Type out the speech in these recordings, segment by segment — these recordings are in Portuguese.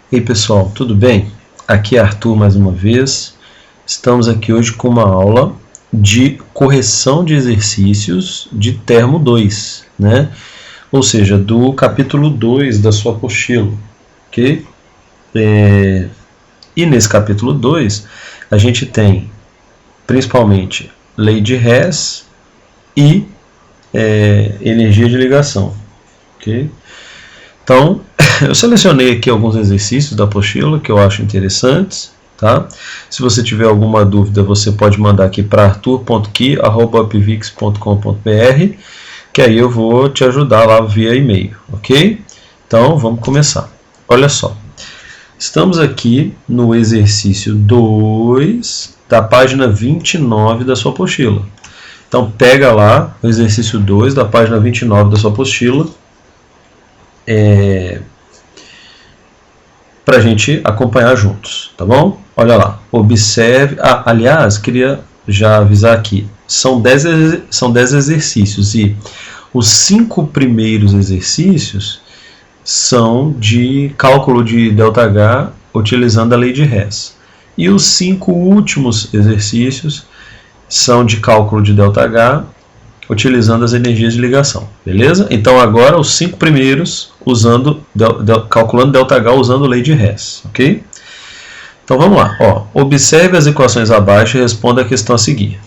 Ei pessoal, tudo bem? Aqui é Arthur mais uma vez. Estamos aqui hoje com uma aula de correção de exercícios de termo 2, né? Ou seja, do capítulo 2 da sua apostila, ok? E nesse capítulo 2 a gente tem principalmente lei de Hess e energia de ligação, ok? Então, eu selecionei aqui alguns exercícios da apostila que eu acho interessantes, tá? Se você tiver alguma dúvida, você pode mandar aqui para arthur.ki@apvix.com.br, que aí eu vou te ajudar lá via e-mail, ok? Então, vamos começar. Olha só, estamos aqui no exercício 2 da página 29 da sua apostila. Então, pega lá o exercício 2 da página 29 da sua apostila, para a gente acompanhar juntos, tá bom? Olha lá, observe. Aliás, queria já avisar aqui, são 10 exercícios e os 5 primeiros exercícios são de cálculo de ΔH utilizando a lei de Hess. E os 5 últimos exercícios são de cálculo de ΔH utilizando as energias de ligação, beleza? Então agora os 5 primeiros calculando ΔH usando lei de Hess, ok? Então vamos lá, ó, observe as equações abaixo e responda a questão a seguir.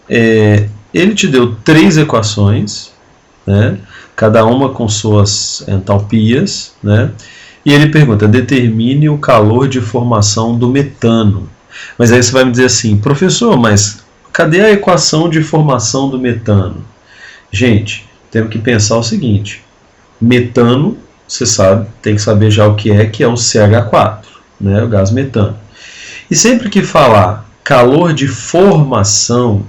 Ele te deu 3 equações, né? Cada uma com suas entalpias, né? E ele pergunta, determine o calor de formação do metano. Mas aí você vai me dizer assim, professor, mas cadê a equação de formação do metano? Gente, temos que pensar o seguinte, metano, você sabe, tem que saber já o que é o CH4, né, o gás metano. E sempre que falar calor de formação,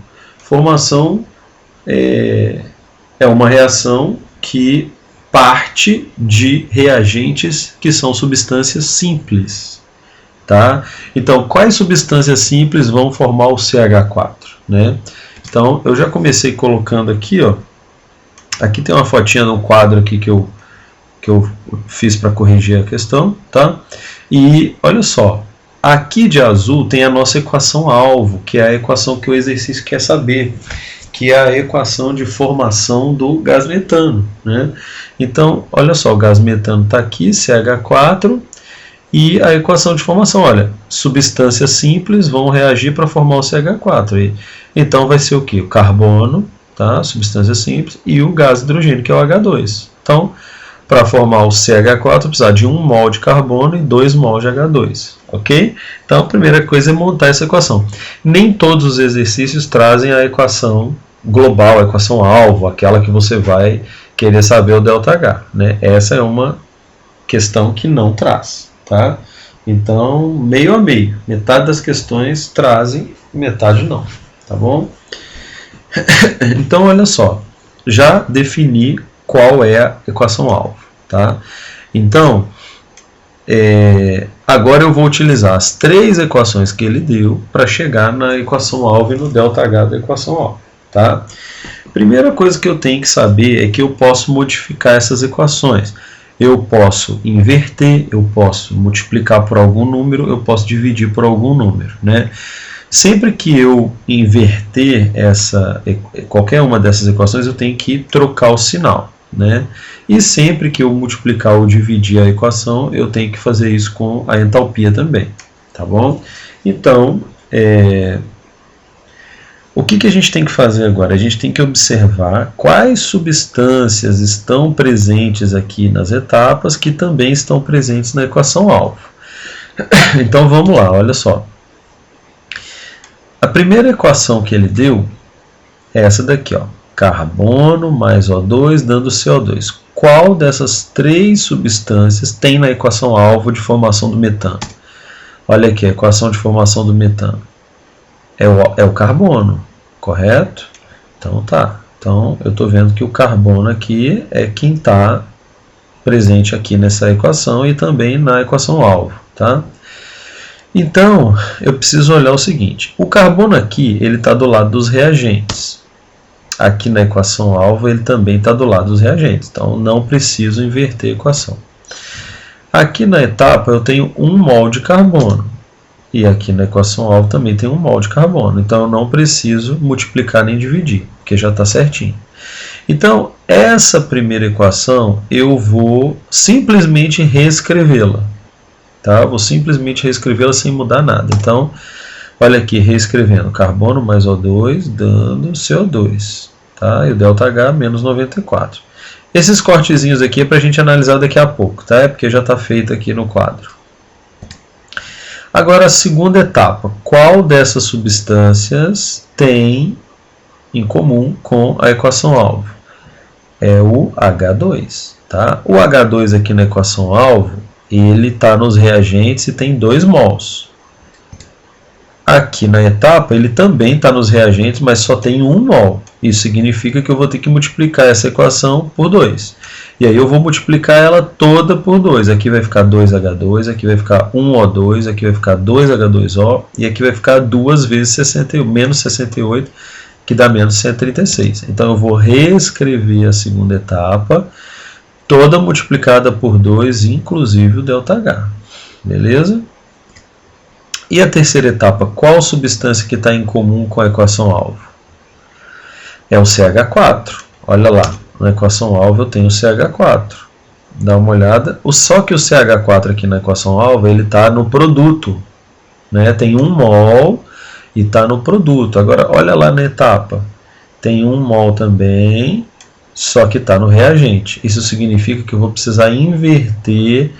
é uma reação que parte de reagentes que são substâncias simples. Tá? Então, quais substâncias simples vão formar o CH4? Né? Então, eu já comecei colocando aqui, ó. Aqui tem uma fotinha no quadro aqui que eu fiz para corrigir a questão, tá? E olha só, aqui de azul tem a nossa equação alvo, que é a equação que o exercício quer saber, que é a equação de formação do gás metano, né? Então, olha só, o gás metano está aqui, CH4, e a equação de formação, olha, substâncias simples vão reagir para formar o CH4. Então vai ser o que? O carbono, tá? Substância simples, e o gás hidrogênio, que é o H2. Então, para formar o CH4, precisar de 1 mol de carbono e 2 mol de H2. Ok? Então, a primeira coisa é montar essa equação. Nem todos os exercícios trazem a equação global, a equação alvo, aquela que você vai querer saber o ΔH. Né? Essa é uma questão que não traz. Tá? Então, meio a meio. Metade das questões trazem, metade não. Tá bom? Então, olha só. Já defini qual é a equação-alvo. Tá? Então, agora eu vou utilizar as 3 equações que ele deu para chegar na equação-alvo e no ΔH da equação-alvo. Tá? Primeira coisa que eu tenho que saber é que eu posso modificar essas equações. Eu posso inverter, eu posso multiplicar por algum número, eu posso dividir por algum número. Né? Sempre que eu inverter qualquer uma dessas equações, eu tenho que trocar o sinal. Né? E sempre que eu multiplicar ou dividir a equação, eu tenho que fazer isso com a entalpia também. Tá bom? Então, o que a gente tem que fazer agora? A gente tem que observar quais substâncias estão presentes aqui nas etapas que também estão presentes na equação-alvo. Então vamos lá, olha só. A primeira equação que ele deu é essa daqui, ó. Carbono mais O2 dando CO2. Qual dessas 3 substâncias tem na equação-alvo de formação do metano? Olha aqui, a equação de formação do metano. É o carbono, correto? Então tá. Então eu estou vendo que o carbono aqui é quem está presente aqui nessa equação e também na equação-alvo, tá? Então eu preciso olhar o seguinte: o carbono aqui ele está do lado dos reagentes. Aqui na equação-alvo ele também está do lado dos reagentes. Então não preciso inverter a equação. Aqui na etapa eu tenho 1 mol de carbono. E aqui na equação alvo também tem 1 mol de carbono. Então eu não preciso multiplicar nem dividir, porque já está certinho. Então essa primeira equação eu vou simplesmente reescrevê-la. Tá? Vou simplesmente reescrevê-la sem mudar nada. Então, olha aqui, reescrevendo. Carbono mais O2 dando CO2. Tá? E o ΔH menos 94. Esses cortezinhos aqui é para a gente analisar daqui a pouco, tá? É porque já está feito aqui no quadro. Agora a segunda etapa. Qual dessas substâncias tem em comum com a equação alvo? É o H2. Tá? O H2 aqui na equação alvo, ele está nos reagentes e tem 2 mols. Aqui na etapa, ele também está nos reagentes, mas só tem 1 mol. Isso significa que eu vou ter que multiplicar essa equação por 2. E aí eu vou multiplicar ela toda por 2. Aqui vai ficar 2H2, aqui vai ficar 1O2, aqui vai ficar 2H2O, e aqui vai ficar 2 vezes 60, menos 68, que dá menos 136. Então eu vou reescrever a segunda etapa, toda multiplicada por 2, inclusive o ΔH. Beleza? E a terceira etapa, qual substância que está em comum com a equação alvo? É o CH4. Olha lá, na equação alvo eu tenho o CH4. Dá uma olhada. Só que o CH4 aqui na equação alvo, ele está no produto. Né? Tem 1 mol e está no produto. Agora, olha lá na etapa. Tem 1 mol também, só que está no reagente. Isso significa que eu vou precisar inverter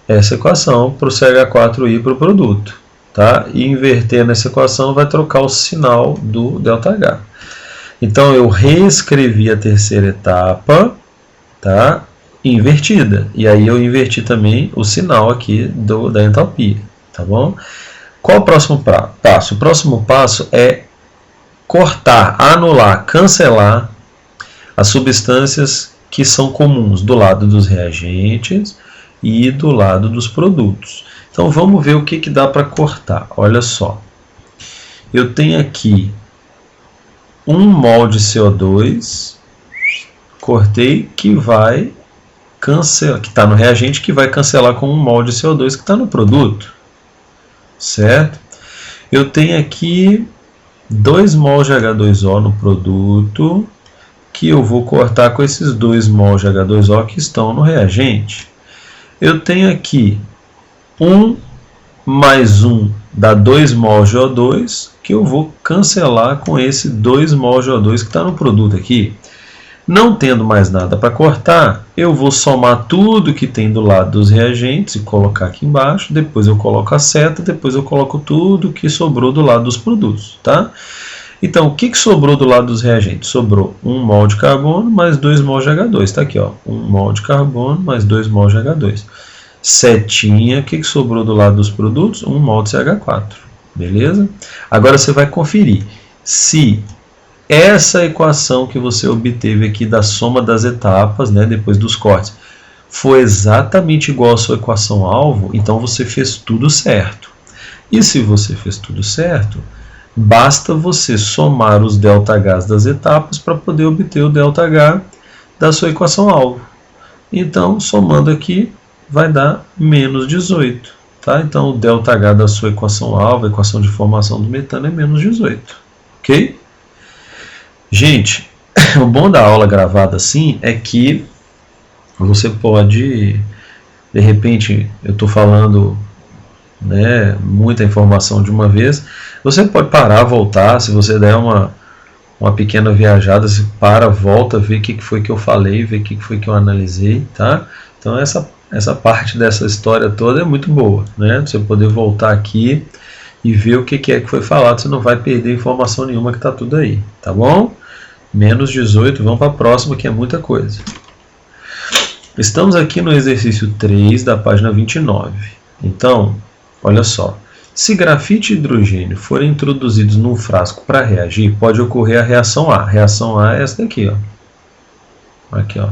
essa equação para o CH4 ir para o produto. Tá? E inverter nessa equação vai trocar o sinal do ΔH. Então eu reescrevi a terceira etapa, tá? Invertida. E aí eu inverti também o sinal aqui da entalpia. Tá bom? Qual o próximo passo? O próximo passo é cortar, anular, cancelar as substâncias que são comuns do lado dos reagentes e do lado dos produtos. Então vamos ver o que dá para cortar. Olha só. Eu tenho aqui 1 mol de CO2, cortei, que vai cancelar, que está no reagente, que vai cancelar com 1 mol de CO2 que está no produto. Certo? Eu tenho aqui 2 mol de H2O no produto, que eu vou cortar com esses 2 mol de H2O que estão no reagente. Eu tenho aqui 1 mais 1 dá 2 mol de O2, que eu vou cancelar com esse 2 mol de O2 que está no produto aqui. Não tendo mais nada para cortar, eu vou somar tudo que tem do lado dos reagentes e colocar aqui embaixo. Depois eu coloco a seta, depois eu coloco tudo que sobrou do lado dos produtos. Tá? Então, o que sobrou do lado dos reagentes? Sobrou 1 mol de carbono mais 2 mol de H2. Está aqui, ó, 1 mol de carbono mais 2 mol de H2. Setinha, o que sobrou do lado dos produtos? 1 mol de CH4. Beleza? Agora você vai conferir se essa equação que você obteve aqui da soma das etapas, né, depois dos cortes, foi exatamente igual à sua equação alvo, então você fez tudo certo. E se você fez tudo certo, basta você somar os ΔHs das etapas para poder obter o ΔH da sua equação alvo. Então, somando aqui, vai dar menos 18. Tá? Então, o ΔH da sua equação alvo, a equação de formação do metano, é menos 18. Ok? Gente, o bom da aula gravada assim é que você pode, de repente, eu estou falando, né, muita informação de uma vez, você pode parar, voltar, se você der uma pequena viajada, você para, volta, vê o que foi que eu falei, vê o que foi que eu analisei, tá? Então essa parte dessa história toda é muito boa, né? Você poder voltar aqui e ver o que é que foi falado, você não vai perder informação nenhuma, que está tudo aí, tá bom? Menos 18, vamos para a próxima, que é muita coisa. Estamos aqui no exercício 3 da página 29. Então, olha só. Se grafite e hidrogênio forem introduzidos num frasco para reagir, pode ocorrer a reação A. A reação A é essa daqui, ó. Aqui, ó.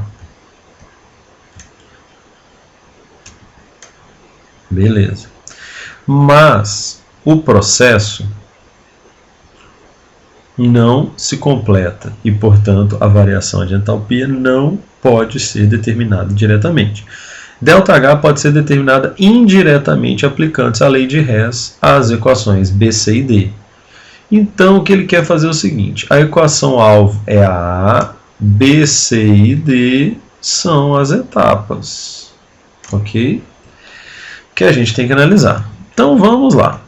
Beleza. Mas o processo não se completa e, portanto, a variação de entalpia não pode ser determinada diretamente. ΔH pode ser determinada indiretamente aplicando-se a lei de Hess às equações B, C e D. Então, o que ele quer fazer é o seguinte: a equação alvo é a A, B, C e D são as etapas, ok? Que a gente tem que analisar. Então, vamos lá.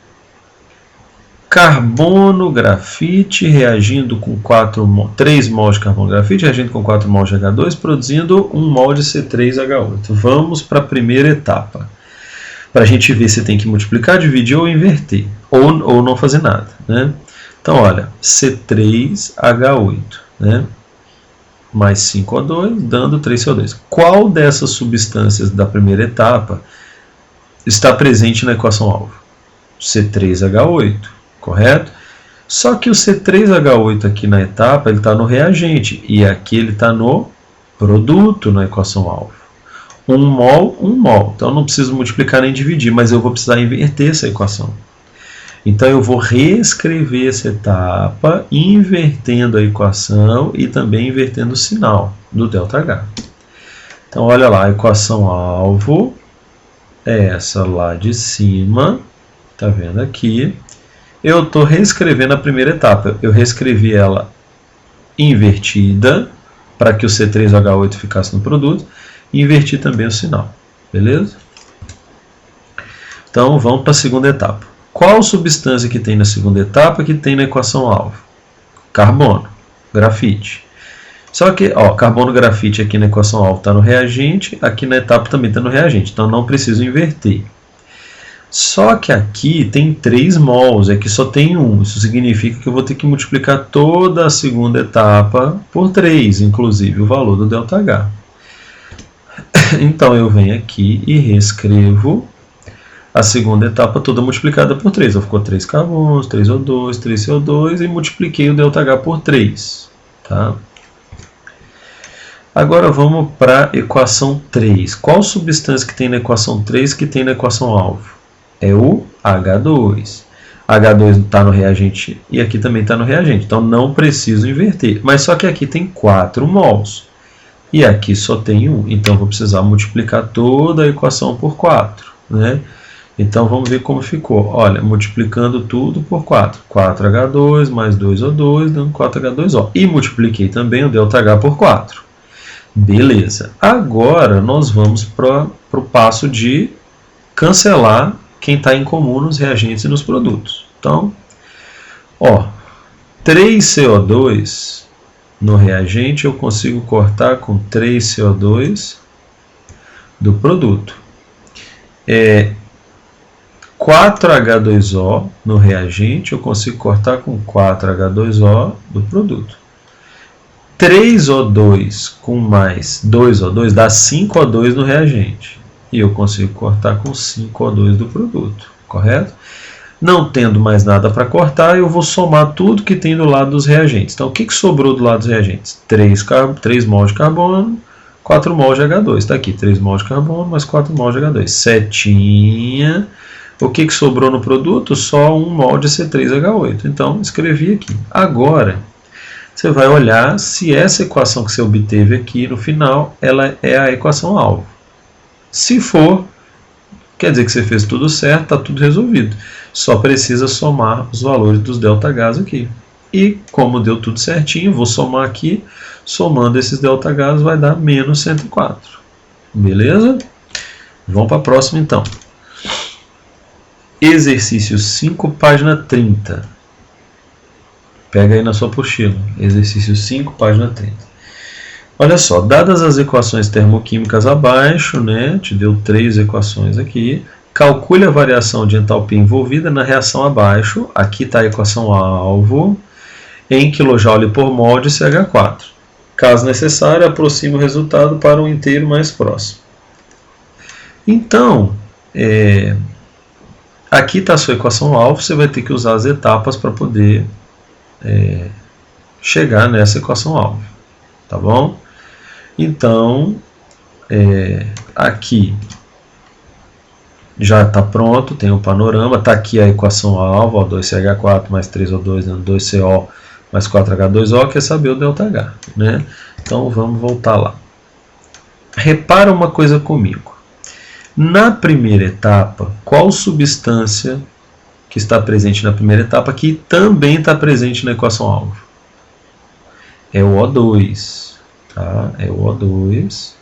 Carbono, grafite, reagindo com 3 mols de carbono grafite, reagindo com 4 mols de H2, produzindo 1 mol de C3H8. Vamos para a primeira etapa, para a gente ver se tem que multiplicar, dividir ou inverter, ou não fazer nada, né? Então, olha, C3H8, né? Mais 5O2, dando 3CO2. Qual dessas substâncias da primeira etapa está presente na equação alvo? C3H8, correto? Só que o C3H8 aqui na etapa, ele está no reagente, e aqui ele está no produto na equação alvo. 1 mol, 1 mol. Então, eu não preciso multiplicar nem dividir, mas eu vou precisar inverter essa equação. Então, eu vou reescrever essa etapa, invertendo a equação e também invertendo o sinal do ΔH. Então, olha lá, a equação alvo é essa lá de cima, tá vendo aqui? Eu estou reescrevendo a primeira etapa. Eu reescrevi ela invertida, para que o C3H8 ficasse no produto, e inverti também o sinal, beleza? Então, vamos para a segunda etapa. Qual substância que tem na segunda etapa que tem na equação alvo? Carbono, grafite. Só que, ó, carbono, grafite aqui na equação alvo está no reagente, aqui na etapa também está no reagente, então não preciso inverter. Só que aqui tem 3 mols, aqui só tem 1. Isso significa que eu vou ter que multiplicar toda a segunda etapa por 3, inclusive o valor do ΔH. Então eu venho aqui e reescrevo a segunda etapa toda multiplicada por 3. Então, ficou 3 carbonos, 3O2, 3CO2 e multipliquei o ΔH por 3. Tá? Agora vamos para a equação 3. Qual substância que tem na equação 3 que tem na equação alvo? É o H2. H2 está no reagente e aqui também está no reagente. Então não preciso inverter. Mas só que aqui tem 4 mols. E aqui só tem 1. Então vou precisar multiplicar toda a equação por 4. Né? Então vamos ver como ficou. Olha, multiplicando tudo por 4. 4H2 mais 2O2 dando 4H2O. E multipliquei também o ΔH por 4. Beleza. Agora nós vamos para o passo de cancelar quem está em comum nos reagentes e nos produtos. Então, ó, 3CO2 no reagente eu consigo cortar com 3CO2 do produto. 4H2O no reagente eu consigo cortar com 4H2O do produto. 3O2 com mais 2O2 dá 5O2 no reagente. E eu consigo cortar com 5O2 do produto, correto? Não tendo mais nada para cortar, eu vou somar tudo que tem do lado dos reagentes. Então, o que sobrou do lado dos reagentes? 3 mols de carbono, 4 mols de H2. Está aqui, 3 mols de carbono mais 4 mols de H2. Setinha. O que sobrou no produto? Só 1 mol de C3H8. Então, escrevi aqui. Agora, você vai olhar se essa equação que você obteve aqui no final, ela é a equação alvo. Se for, quer dizer que você fez tudo certo, está tudo resolvido. Só precisa somar os valores dos ΔHs aqui. E como deu tudo certinho, vou somar aqui. Somando esses ΔHs vai dar menos 104. Beleza? Vamos para a próxima então. Exercício 5, página 30. Pega aí na sua apostila. Exercício 5, página 30. Olha só, dadas as equações termoquímicas abaixo, né, te deu 3 equações aqui, calcule a variação de entalpia envolvida na reação abaixo, aqui está a equação alvo, em kJ por mol de CH4. Caso necessário, aproxime o resultado para um inteiro mais próximo. Então, aqui está a sua equação alvo, você vai ter que usar as etapas para poder chegar nessa equação alvo, tá bom? Então, aqui já está pronto, tem o panorama, está aqui a equação alvo, ó, 2CH4 mais 3O2 dando 2CO mais 4H2O, quer saber o ΔH, né? Então vamos voltar lá. Repara uma coisa comigo. Na primeira etapa, qual substância que está presente na primeira etapa que também está presente na equação-alvo? É o O2. Tá? É o O2.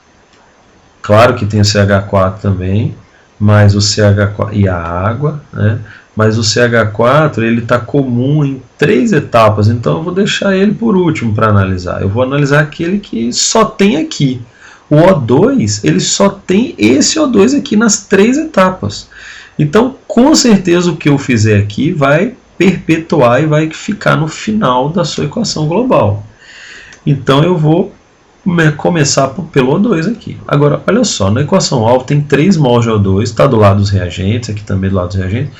Claro que tem o CH4 também, mas o CH4 e a água, né? Mas o CH4 ele está comum em 3 etapas, então eu vou deixar ele por último para analisar. Eu vou analisar aquele que só tem aqui. O O2 ele só tem esse O2 aqui nas 3 etapas. Então, com certeza o que eu fizer aqui vai perpetuar e vai ficar no final da sua equação global. Então eu vou começar pelo O2 aqui. Agora, olha só, na equação-alvo tem 3 mols de O2, está do lado dos reagentes, aqui também do lado dos reagentes,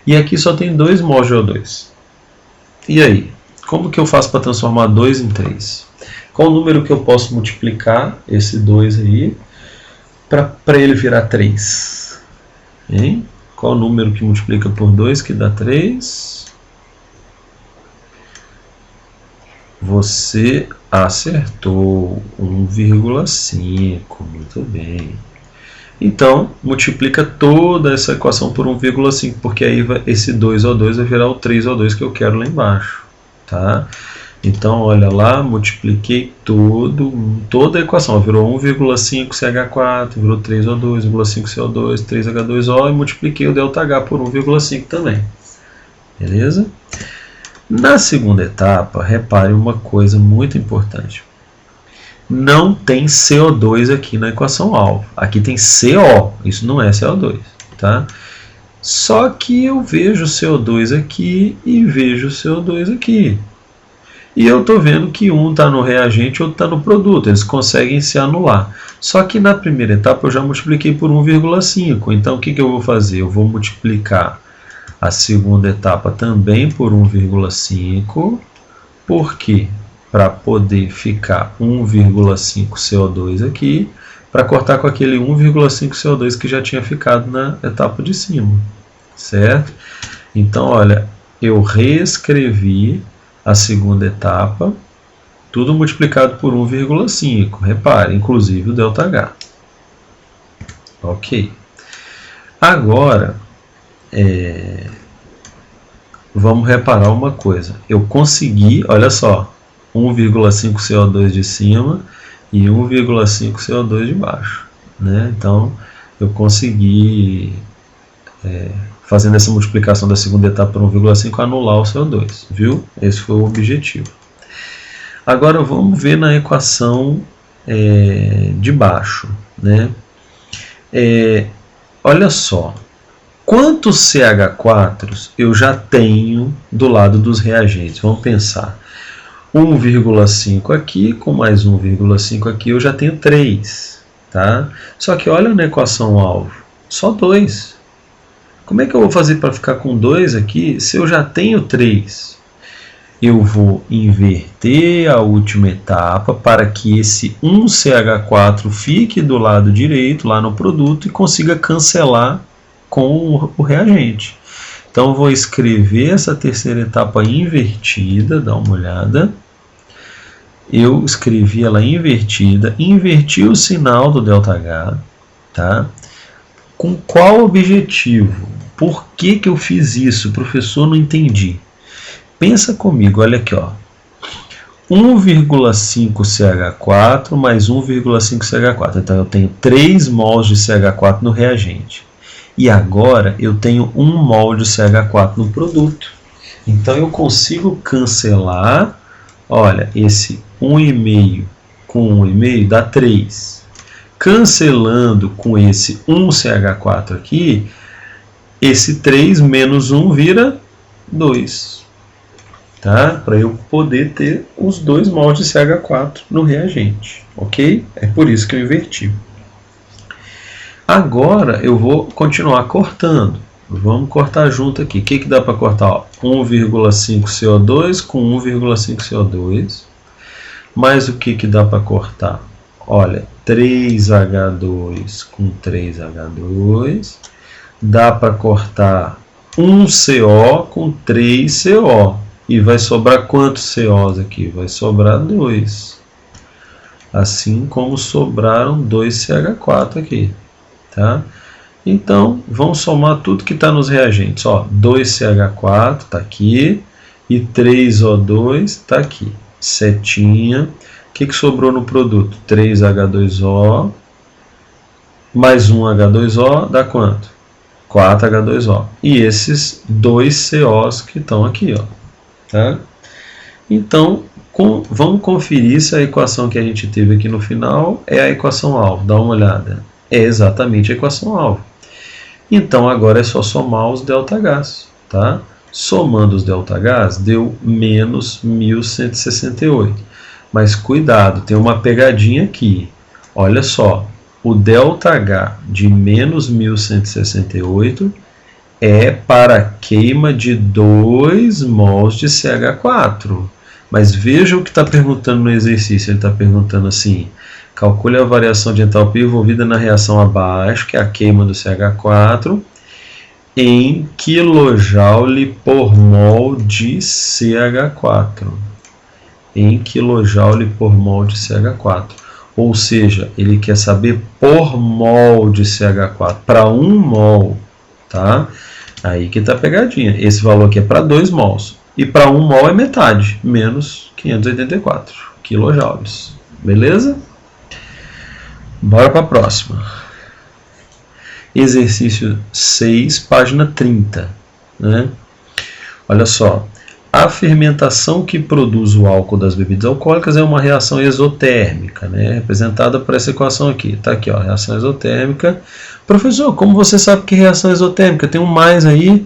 e aqui só tem 2 mols de O2. E aí? Como que eu faço para transformar 2 em 3? Qual o número que eu posso multiplicar esse 2 aí para ele virar 3? Hein? Qual o número que multiplica por 2 que dá 3? Você acertou 1,5, muito bem. Então, multiplica toda essa equação por 1,5, porque aí esse 2O2 vai virar o 3O2 que eu quero lá embaixo. Tá? Então, olha lá, multipliquei toda a equação. Virou 1,5 CH4, virou 3O2, 1,5 CO2, 3H2O e multipliquei o ΔH por 1,5 também. Beleza? Na segunda etapa, repare uma coisa muito importante. Não tem CO2 aqui na equação-alvo. Aqui tem CO, isso não é CO2. Tá? Só que eu vejo CO2 aqui e vejo CO2 aqui. E eu estou vendo que um está no reagente e outro está no produto. Eles conseguem se anular. Só que na primeira etapa eu já multipliquei por 1,5. Então o que eu vou fazer? Eu vou multiplicar a segunda etapa também por 1,5. Por quê? Para poder ficar 1,5 CO2 aqui, para cortar com aquele 1,5 CO2 que já tinha ficado na etapa de cima. Certo? Então, olha, eu reescrevi a segunda etapa, tudo multiplicado por 1,5. Repare, inclusive o ΔH. Ok. Agora, vamos reparar uma coisa. Eu consegui, olha só, 1,5 CO2 de cima e 1,5 CO2 de baixo. Né? Então, eu consegui, fazendo essa multiplicação da segunda etapa por 1,5, anular o CO2. Viu? Esse foi o objetivo. Agora, vamos ver na equação de baixo. Né? Olha só. Quantos CH4 eu já tenho do lado dos reagentes? Vamos pensar. 1,5 aqui, com mais 1,5 aqui, eu já tenho 3. Tá? Só que olha na equação-alvo, só 2. Como é que eu vou fazer para ficar com 2 aqui se eu já tenho 3? Eu vou inverter a última etapa para que esse 1CH4 fique do lado direito, lá no produto, e consiga cancelar com o reagente. Então, eu vou escrever essa terceira etapa invertida, dá uma olhada. Eu escrevi ela invertida, inverti o sinal do ΔH, tá? Com qual objetivo? Por que eu fiz isso? Professor, não entendi. Pensa comigo, olha aqui, ó. 1,5 CH4 mais 1,5 CH4. Então, eu tenho 3 mols de CH4 no reagente. E agora eu tenho 1 mol de CH4 no produto. Então eu consigo cancelar, olha, esse 1,5 com 1,5 dá 3. Cancelando com esse 1 CH4 aqui, esse 3 menos 1 vira 2. Tá? Para eu poder ter os 2 mols de CH4 no reagente. Ok? É por isso que eu inverti. Agora eu vou continuar cortando. Vamos cortar junto aqui. O que dá para cortar? 1,5 CO2 com 1,5 CO2. Mais o que dá para cortar? Olha, 3H2 com 3H2. Dá para cortar 1 CO com 3 CO. E vai sobrar quantos COs aqui? Vai sobrar 2. Assim como sobraram 2 CH4 aqui. Tá? Então, vamos somar tudo que está nos reagentes. Ó, 2CH4 está aqui e 3O2 está aqui. Setinha. O que sobrou no produto? 3H2O mais 1H2O dá quanto? 4H2O. E esses 2 COs que estão aqui. Ó, tá? Então, vamos conferir se a equação que a gente teve aqui no final é a equação alvo. Dá uma olhada. É exatamente a equação alvo. Então, agora é só somar os ΔHs. Tá? Somando os ΔHs, deu menos 1168. Mas cuidado, tem uma pegadinha aqui. Olha só, o ΔH de menos 1168 é para a queima de 2 mols de CH4. Mas veja o que está perguntando no exercício. Ele está perguntando assim: calcule a variação de entalpia envolvida na reação abaixo, que é a queima do CH4, em kJ por mol de CH4. Em kJ por mol de CH4. Ou seja, ele quer saber por mol de CH4. Para 1 mol, tá? Aí que está a pegadinha. Esse valor aqui é para 2 mols. E para 1 mol é metade, menos 584 kJ. Beleza? Bora para a próxima. Exercício 6, página 30. Né? Olha só. A fermentação que produz o álcool das bebidas alcoólicas é uma reação exotérmica, né? Representada por essa equação aqui. Está aqui, ó, reação exotérmica. Professor, como você sabe que é reação exotérmica? Tem um mais aí?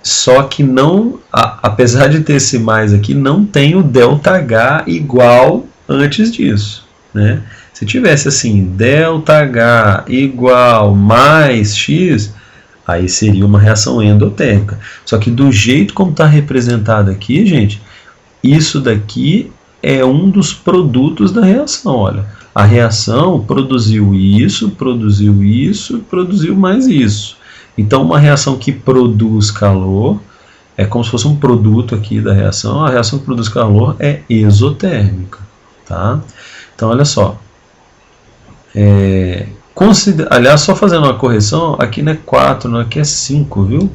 Só que não, apesar de ter esse mais aqui, não tem o ΔH igual antes disso, né? Se tivesse assim, ΔH igual mais X, aí seria uma reação endotérmica. Só que do jeito como está representado aqui, gente, isso daqui é um dos produtos da reação. Olha, a reação produziu isso, produziu mais isso. Então, uma reação que produz calor é como se fosse um produto aqui da reação. A reação que produz calor é exotérmica. Tá? Então, olha só. Aliás, só fazendo uma correção, aqui não é 4, não, aqui é 5, viu?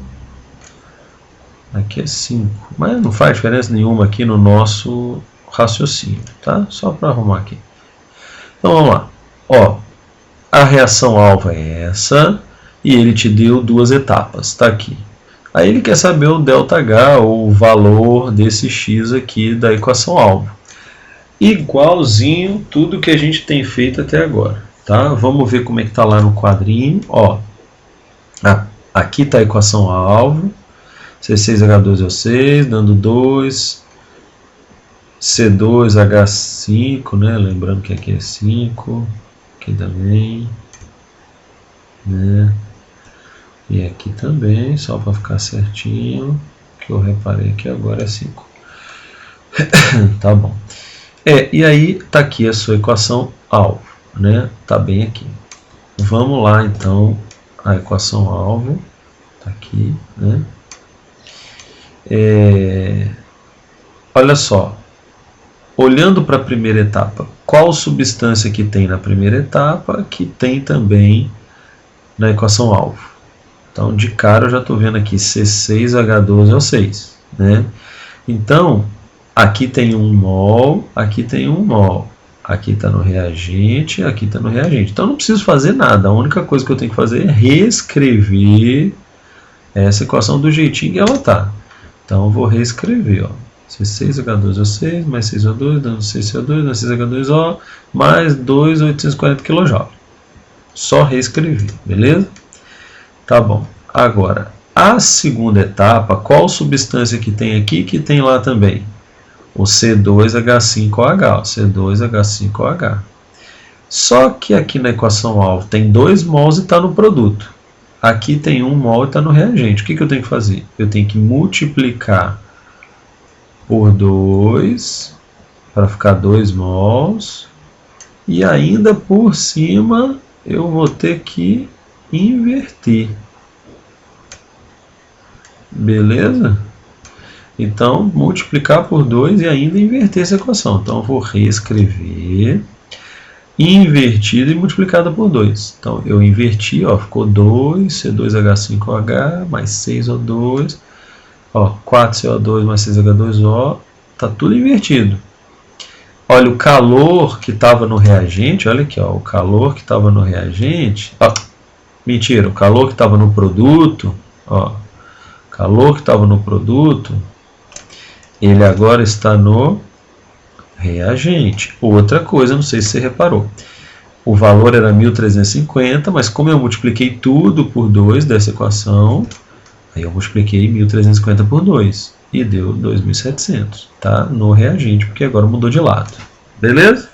Aqui é 5. Mas não faz diferença nenhuma aqui no nosso raciocínio. Tá? Só para arrumar aqui. Então, vamos lá. Ó, a reação alvo é essa. E ele te deu 2 etapas, está aqui. Aí ele quer saber o ΔH, ou o valor desse X aqui da equação alvo. Igualzinho tudo que a gente tem feito até agora. Tá? Vamos ver como é que está lá no quadrinho. Ó, aqui está a equação alvo. C6H12O6, dando 2. C2H5, né? Lembrando que aqui é 5. Aqui também. Né? E aqui também, só para ficar certinho, que eu reparei que agora é 5. Tá bom. E aí tá aqui a sua equação alvo, né? Tá bem aqui. Vamos lá então, a equação alvo tá aqui, né? Olha só, olhando para a primeira etapa, qual substância que tem na primeira etapa que tem também na equação alvo? Então, de cara, eu já estou vendo aqui C6H12O6. Né? Então, aqui tem 1 mol, aqui tem 1 mol. Aqui está no reagente, aqui está no reagente. Então, não preciso fazer nada. A única coisa que eu tenho que fazer é reescrever essa equação do jeitinho que ela está. Então, eu vou reescrever. Ó. C6H12O6 mais 6O2, dando 6CO2, mais 6H2O, mais 2.840 kJ. Só reescrever, beleza? Tá bom. Agora, a segunda etapa, qual substância que tem aqui que tem lá também? O C2H5OH. O C2H5OH. Só que aqui na equação alvo tem 2 mols e está no produto. Aqui tem 1 mol e está no reagente. O que eu tenho que fazer? Eu tenho que multiplicar por 2 para ficar 2 mols. E ainda por cima eu vou ter que inverter. Beleza? Então, multiplicar por 2 e ainda inverter essa equação. Então, eu vou reescrever. invertida e multiplicada por 2. Então, eu inverti, ó, ficou 2, C2H5OH mais 6O2, ó, 4CO2 mais 6H2O, tá tudo invertido. Olha, o calor que estava no reagente, olha aqui, ó, o calor que estava no reagente, ó, mentira, o calor que estava no produto, ó, calor que estava no produto, ele agora está no reagente. Outra coisa, não sei se você reparou, o valor era 1350, mas como eu multipliquei tudo por 2 dessa equação, aí eu multipliquei 1350 por 2 e deu 2700, tá? No reagente, porque agora mudou de lado. Beleza?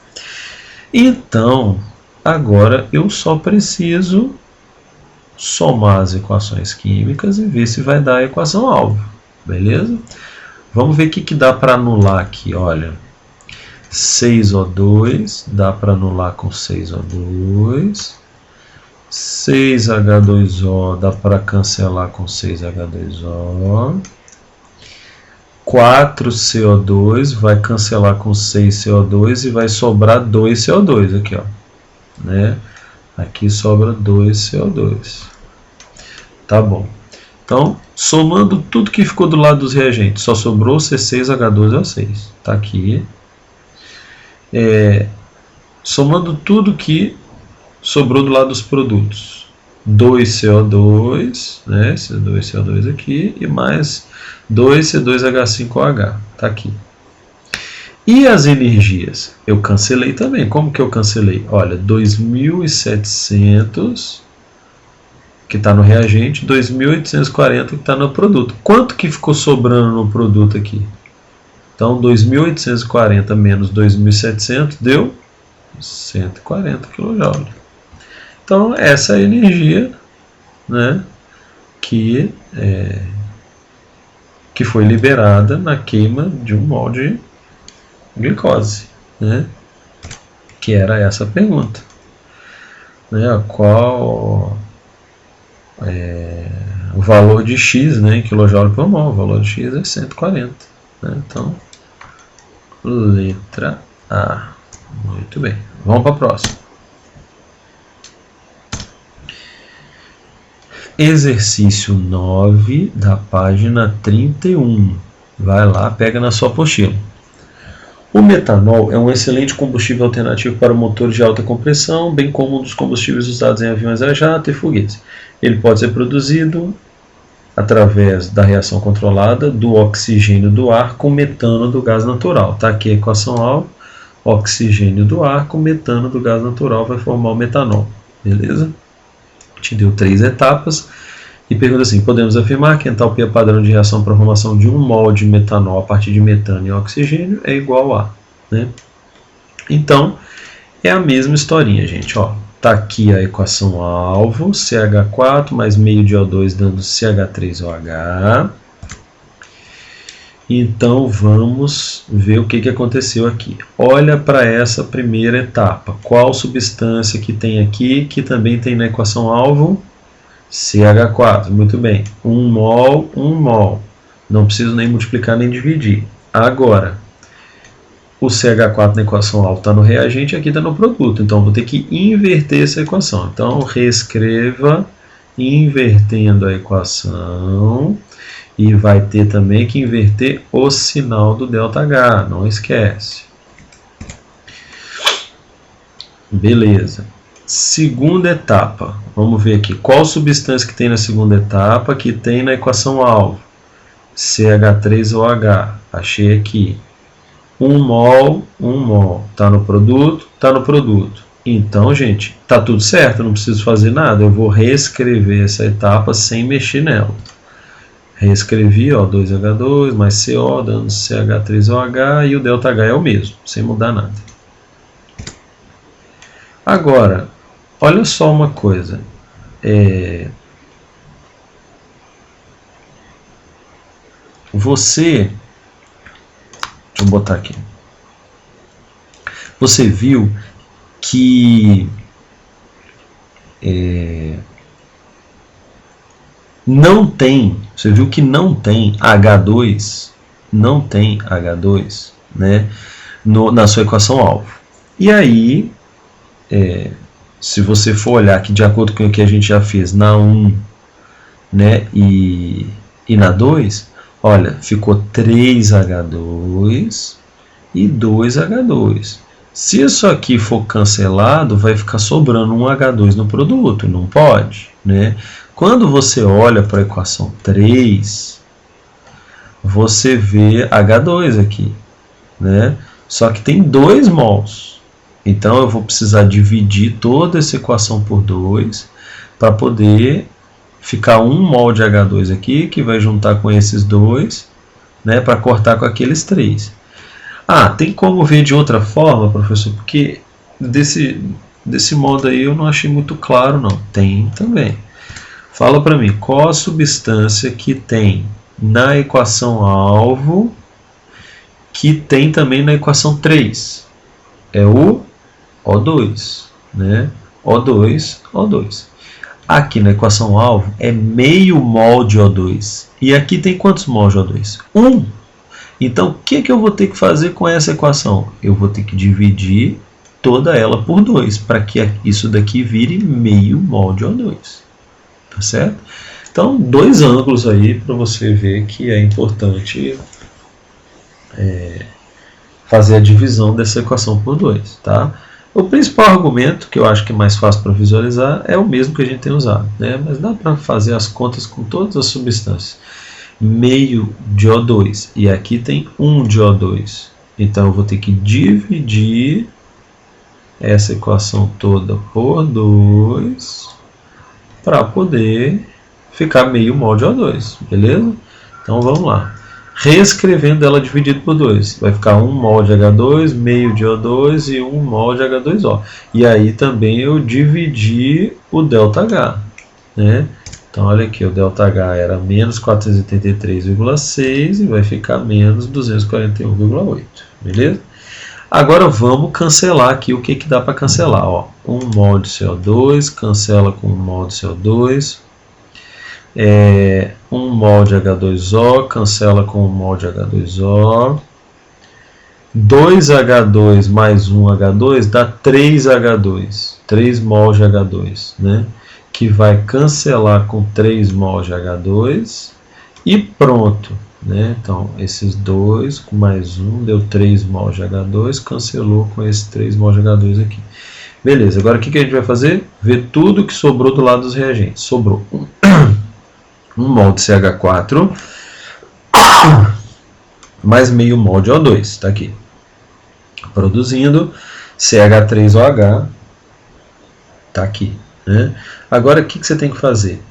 Então, agora eu só preciso somar as equações químicas e ver se vai dar a equação alvo. Beleza? Vamos ver o que dá para anular aqui. Olha, 6O2 dá para anular com 6O2. 6H2O dá para cancelar com 6H2O. 4CO2 vai cancelar com 6CO2 e vai sobrar 2CO2 aqui, ó, né? Aqui sobra 2CO2. Tá bom. Então, somando tudo que ficou do lado dos reagentes, só sobrou C6H12O6. Tá aqui. Somando tudo que sobrou do lado dos produtos, 2CO2, né? Esse 2CO2 aqui e mais 2C2H5OH, tá aqui. E as energias? Eu cancelei também. Como que eu cancelei? Olha, 2700 que está no reagente, 2840 que está no produto. Quanto que ficou sobrando no produto aqui? Então, 2840 menos 2700 deu 140 kJ. Então, essa é a energia, né, que foi liberada na queima de 1 mol de glicose, né, que era essa a pergunta, né, qual o valor de X, né, em kJ por mol. O valor de X é 140, né? Então, letra A. Muito bem, vamos para a próxima. Exercício 9 da página 31. Vai lá, pega na sua apostila. O metanol é um excelente combustível alternativo para motores de alta compressão, bem como um dos combustíveis usados em aviões a jato e foguetes. Ele pode ser produzido através da reação controlada do oxigênio do ar com metano do gás natural. Tá aqui a equação A, oxigênio do ar com metano do gás natural vai formar o metanol. Beleza? Te deu 3 etapas e pergunta assim: podemos afirmar que a entalpia padrão de reação para a formação de 1 mol de metanol a partir de metano e oxigênio é igual a, né? Então, é a mesma historinha, gente, ó. Tá aqui a equação alvo, CH4 mais meio de O2 dando CH3OH. Então, vamos ver o que aconteceu aqui. Olha para essa primeira etapa. Qual substância que tem aqui, que também tem na equação alvo? CH4. Muito bem. 1 mol, 1 mol. Não preciso nem multiplicar nem dividir. Agora, o CH4 na equação alvo está no reagente e aqui está no produto. Então, vou ter que inverter essa equação. Então, reescreva invertendo a equação. E vai ter também que inverter o sinal do ΔH, não esquece. Beleza. Segunda etapa. Vamos ver aqui. Qual substância que tem na segunda etapa que tem na equação alvo? CH3OH. Achei aqui. 1 mol, 1 mol. Está no produto? Está no produto. Então, gente, está tudo certo, não preciso fazer nada. Eu vou reescrever essa etapa sem mexer nela. Reescrevi, ó, 2H2 mais CO, dando CH3OH, e o ΔH é o mesmo, sem mudar nada. Agora, olha só uma coisa. Deixa eu botar aqui. Você viu que não tem, você viu que não tem H2, né, na sua equação alvo. E aí, se você for olhar aqui de acordo com o que a gente já fez na 1, né, e na 2, olha, ficou 3H2 e 2H2. Se isso aqui for cancelado, vai ficar sobrando um H2 no produto, não pode, né? Quando você olha para a equação 3, você vê H2 aqui, né? Só que tem 2 mols. Então eu vou precisar dividir toda essa equação por 2 para poder ficar 1 mol de H2 aqui, que vai juntar com esses 2, né, para cortar com aqueles 3. Ah, tem como ver de outra forma, professor? Porque desse modo aí eu não achei muito claro, não. Tem também. Fala para mim, qual a substância que tem na equação alvo, que tem também na equação 3? É o O2, né? O2, O2. Aqui na equação alvo é meio mol de O2. E aqui tem quantos mol de O2? 1. Então, o que eu vou ter que fazer com essa equação? Eu vou ter que dividir toda ela por 2, para que isso daqui vire meio mol de O2. Tá certo? Então, 2 ângulos aí para você ver que é importante fazer a divisão dessa equação por 2. Tá? O principal argumento, que eu acho que é mais fácil para visualizar, é o mesmo que a gente tem usado, né? Mas dá para fazer as contas com todas as substâncias. Meio de O2, e aqui tem 1 de O2. Então eu vou ter que dividir essa equação toda por 2 para poder ficar meio mol de O2, beleza? Então vamos lá. Reescrevendo ela dividido por 2. Vai ficar 1 mol de H2, meio de O2 e 1 mol de H2O. E aí também eu dividi o ΔH, né? Então olha aqui, o ΔH era menos 483,6 e vai ficar menos 241,8. Beleza? Agora vamos cancelar aqui o que dá para cancelar. Ó, 1 mol de CO2, cancela com 1 mol de CO2. 1 mol de H2O, cancela com 1 mol de H2O. 2H2 mais 1H2 dá 3H2. 3 mol de H2, né? Que vai cancelar com 3 mol de H2 e pronto, né? Então, esses 2 com mais 1 deu 3 mol de H2, cancelou com esses 3 mol de H2 aqui. Beleza, agora o que a gente vai fazer? Ver tudo que sobrou do lado dos reagentes. Sobrou 1 mol de CH4 mais meio mol de O2, está aqui. Produzindo CH3OH, está aqui. Né? Agora, o que você tem que fazer?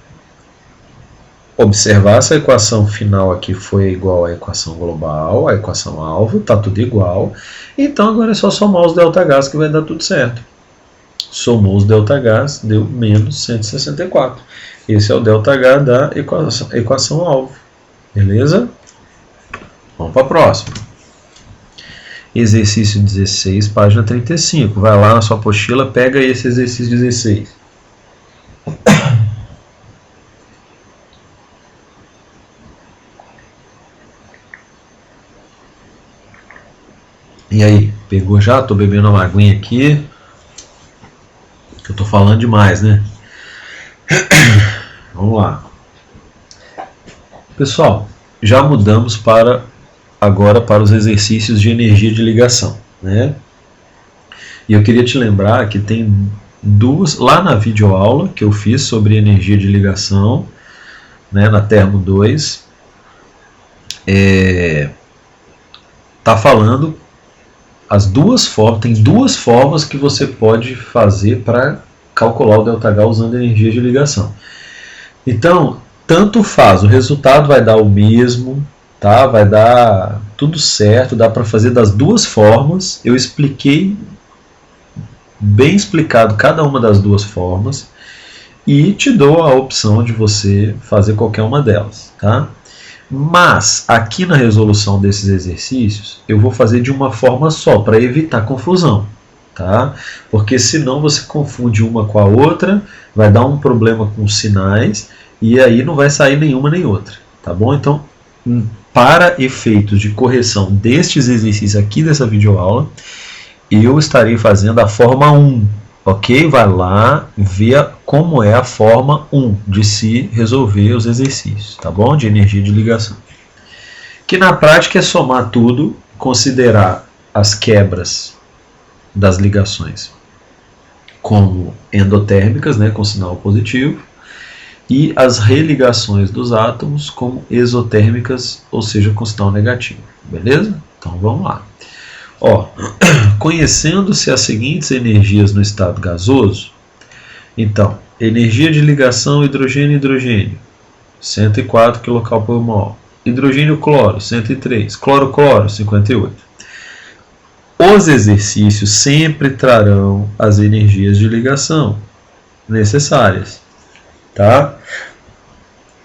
Observar se a equação final aqui foi igual à equação global, à equação alvo, está tudo igual. Então, agora é só somar os ΔHs que vai dar tudo certo. Somou os ΔHs, deu menos 164. Esse é o ΔH da equação alvo. Beleza? Vamos para a próxima. Exercício 16, página 35. Vai lá na sua apostila, pega esse exercício 16. E aí, pegou já? Estou bebendo uma aguinha aqui. Que eu estou falando demais, né? Vamos lá. Pessoal, já mudamos agora para os exercícios de energia de ligação, né? E eu queria te lembrar que tem duas, lá na videoaula que eu fiz sobre energia de ligação, né, na Termo 2, tá falando as duas formas, tem duas formas que você pode fazer para calcular o ΔH usando energia de ligação. Então, tanto faz, o resultado vai dar o mesmo, tá? Vai dar tudo certo, dá para fazer das duas formas. Eu expliquei, bem explicado cada uma das duas formas, e te dou a opção de você fazer qualquer uma delas, tá? Mas, aqui na resolução desses exercícios, eu vou fazer de uma forma só, para evitar confusão, tá? Porque senão você confunde uma com a outra, vai dar um problema com os sinais, e aí não vai sair nenhuma nem outra, tá bom? Então, para efeitos de correção destes exercícios aqui dessa videoaula, eu estarei fazendo a forma 1, Ok? Vai lá, vê como é a forma 1 de se resolver os exercícios, tá bom? De energia de ligação. Que na prática é somar tudo, considerar as quebras das ligações como endotérmicas, né, com sinal positivo, e as religações dos átomos como exotérmicas, ou seja, com sinal negativo. Beleza? Então vamos lá. Ó, conhecendo-se as seguintes energias no estado gasoso, então, energia de ligação hidrogênio-hidrogênio, 104 kcal/mol. Hidrogênio-cloro, 103. Cloro-cloro, 58. Os exercícios sempre trarão as energias de ligação necessárias, tá?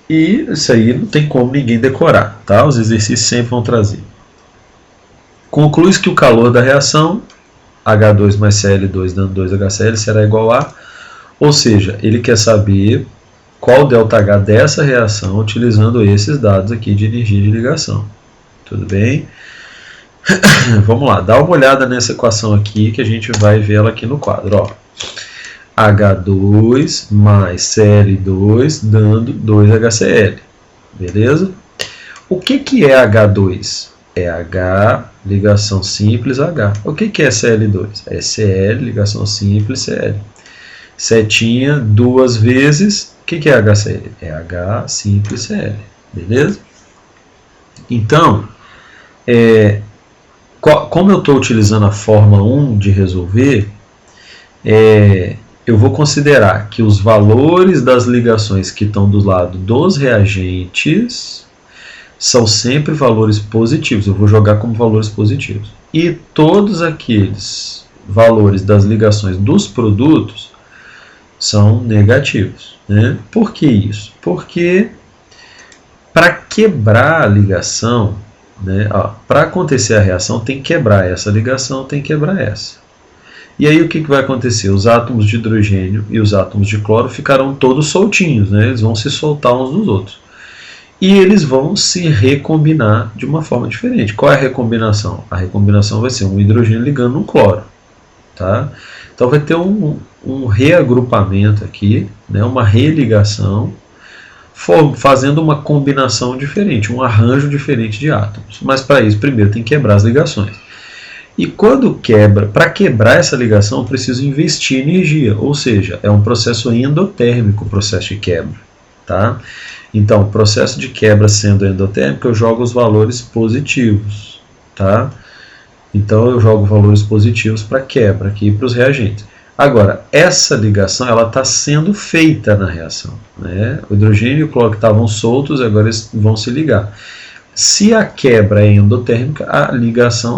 E isso aí não tem como ninguém decorar, tá? Os exercícios sempre vão trazer. Conclui-se que o calor da reação, H2 mais Cl2 dando 2HCl, será igual a... Ou seja, ele quer saber qual ΔH dessa reação utilizando esses dados aqui de energia de ligação. Tudo bem? Vamos lá, dá uma olhada nessa equação aqui que a gente vai ver ela aqui no quadro. Ó. H2 mais Cl2 dando 2HCl. Beleza? O que é H2? É H, ligação simples, H. O que é Cl2? É Cl, ligação simples, Cl. Setinha, duas vezes. O que é HCl? É H simples Cl. Beleza? Então, como eu estou utilizando a forma 1 de resolver, eu vou considerar que os valores das ligações que estão do lado dos reagentes são sempre valores positivos. Eu vou jogar como valores positivos. E todos aqueles valores das ligações dos produtos são negativos. Né? Por que isso? Porque para quebrar a ligação, né, para acontecer a reação, tem que quebrar essa ligação, tem que quebrar essa. E aí o que vai acontecer? Os átomos de hidrogênio e os átomos de cloro ficarão todos soltinhos, né? Eles vão se soltar uns dos outros. E eles vão se recombinar de uma forma diferente. Qual é a recombinação? A recombinação vai ser um hidrogênio ligando um cloro. Tá? Então vai ter um reagrupamento aqui, né? Uma religação, fazendo uma combinação diferente, um arranjo diferente de átomos. Mas para isso, primeiro tem que quebrar as ligações. E quando quebra, para quebrar essa ligação, eu preciso investir energia, ou seja, é um processo endotérmico o processo de quebra. Tá? Então, o processo de quebra sendo endotérmico, eu jogo os valores positivos. Tá? Então, eu jogo valores positivos para quebra aqui para os reagentes. Agora, essa ligação está sendo feita na reação. Né? O hidrogênio e o cloro que estavam soltos, agora eles vão se ligar. Se a quebra é endotérmica, a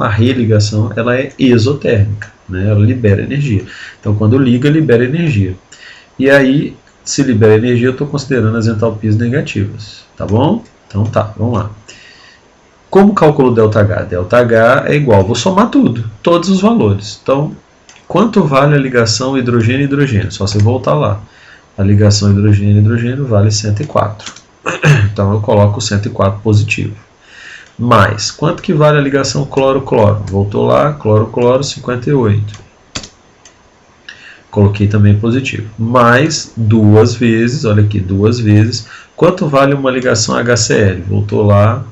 religação, ela é exotérmica. Né? Ela libera energia. Então, quando liga, libera energia. E aí, se libera energia, eu estou considerando as entalpias negativas. Tá bom? Então tá, vamos lá. Como calculo ΔH? ΔH é igual, vou somar tudo, todos os valores. Então, quanto vale a ligação hidrogênio-hidrogênio? Só você voltar lá. A ligação hidrogênio-hidrogênio vale 104. Então, eu coloco 104 positivo. Mais, quanto que vale a ligação cloro-cloro? Voltou lá, cloro-cloro, 58. Coloquei também positivo. Mais duas vezes, olha aqui, duas vezes. Quanto vale uma ligação HCl? Voltou lá,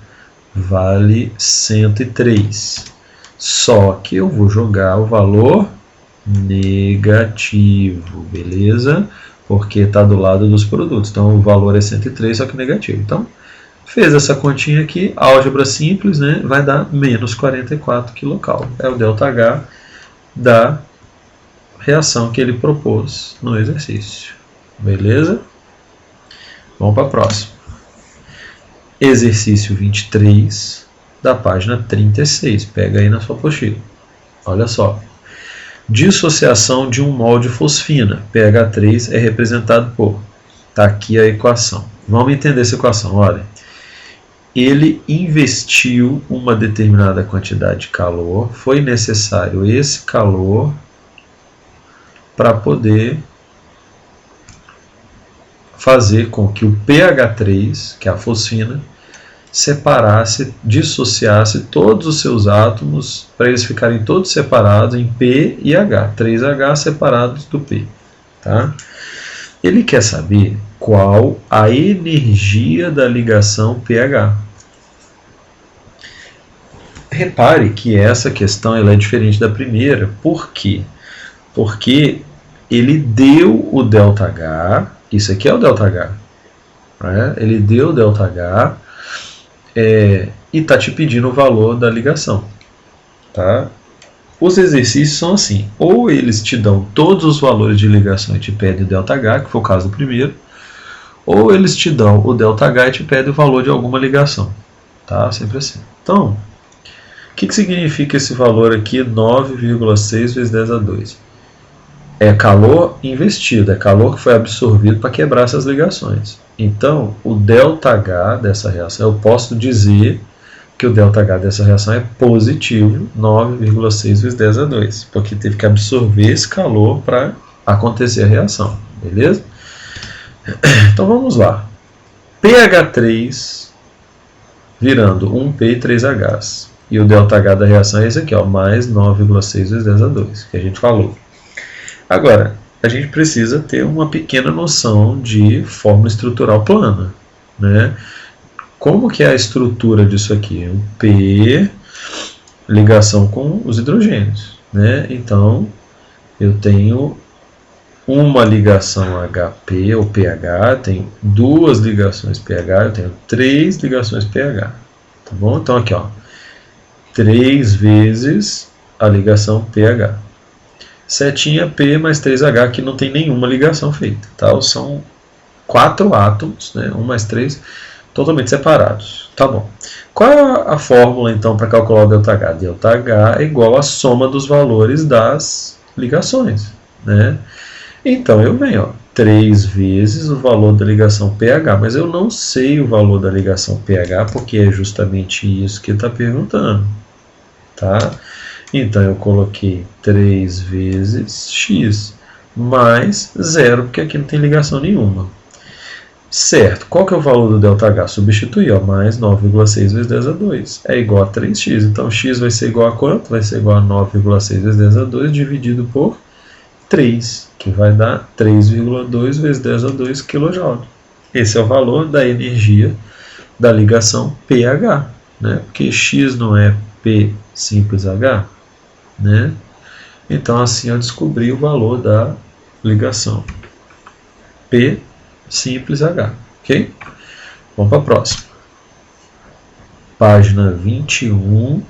vale 103. Só que eu vou jogar o valor negativo, beleza? Porque está do lado dos produtos. Então o valor é 103, só que negativo. Então, fez essa continha aqui, álgebra simples, né? Vai dar menos 44 kcal. É o ΔH da reação que ele propôs no exercício. Beleza? Vamos para a próxima. Exercício 23, da página 36. Pega aí na sua apostila. Olha só. Dissociação de um mol de fosfina, pH3, é representado por... Está aqui a equação. Vamos entender essa equação. Olha. Ele investiu uma determinada quantidade de calor. Foi necessário esse calor para poder fazer com que o pH3, que é a fosfina, separasse, dissociasse todos os seus átomos para eles ficarem todos separados em P e H, 3H separados do P. Tá? Ele quer saber qual a energia da ligação pH. Repare que essa questão ela é diferente da primeira. Por quê? Porque ele deu o ΔH, isso aqui é o ΔH, né? Ele deu o ΔH e está te pedindo o valor da ligação. Tá? Os exercícios são assim, ou eles te dão todos os valores de ligação e te pedem o ΔH, que foi o caso do primeiro, ou eles te dão o ΔH e te pedem o valor de alguma ligação. Tá? Sempre assim. Então, o que significa esse valor aqui, 9,6 vezes 10 a 2? É calor investido, é calor que foi absorvido para quebrar essas ligações. Então, o ΔH dessa reação, eu posso dizer que o ΔH dessa reação é positivo, 9,6 vezes 10 a 2, porque teve que absorver esse calor para acontecer a reação, beleza? Então vamos lá. pH3 virando 1P e 3Hs. E o ΔH da reação é esse aqui, ó, mais 9,6 vezes 10 a 2, que a gente falou. Agora, a gente precisa ter uma pequena noção de fórmula estrutural plana, né? Como que é a estrutura disso aqui? Um P, ligação com os hidrogênios, né? Então, eu tenho uma ligação HP ou pH, tenho duas ligações pH, eu tenho três ligações pH, tá bom? Então, aqui, ó, 3 vezes a ligação pH. Setinha P mais 3H, que não tem nenhuma ligação feita. Tá? São 4 átomos, né? 1 mais 3, totalmente separados. Tá bom. Qual é a fórmula, então, para calcular o ΔH? ΔH é igual à soma dos valores das ligações. Né? Então, eu venho, ó, 3 vezes o valor da ligação pH, mas eu não sei o valor da ligação pH, porque é justamente isso que ele está perguntando. Tá? Então, eu coloquei 3 vezes x mais 0, porque aqui não tem ligação nenhuma. Certo, qual que é o valor do ΔH? Substituir, ó, mais 9,6 vezes 10 a 2. É igual a 3x. Então, x vai ser igual a quanto? Vai ser igual a 9,6 vezes 10 a 2 dividido por 3, que vai dar 3,2 vezes 10 a 2 kJ. Esse é o valor da energia da ligação pH, né? Porque x não é P simples H, né? Então, assim eu descobri o valor da ligação P simples H, ok? Vamos para a próxima. Página 21,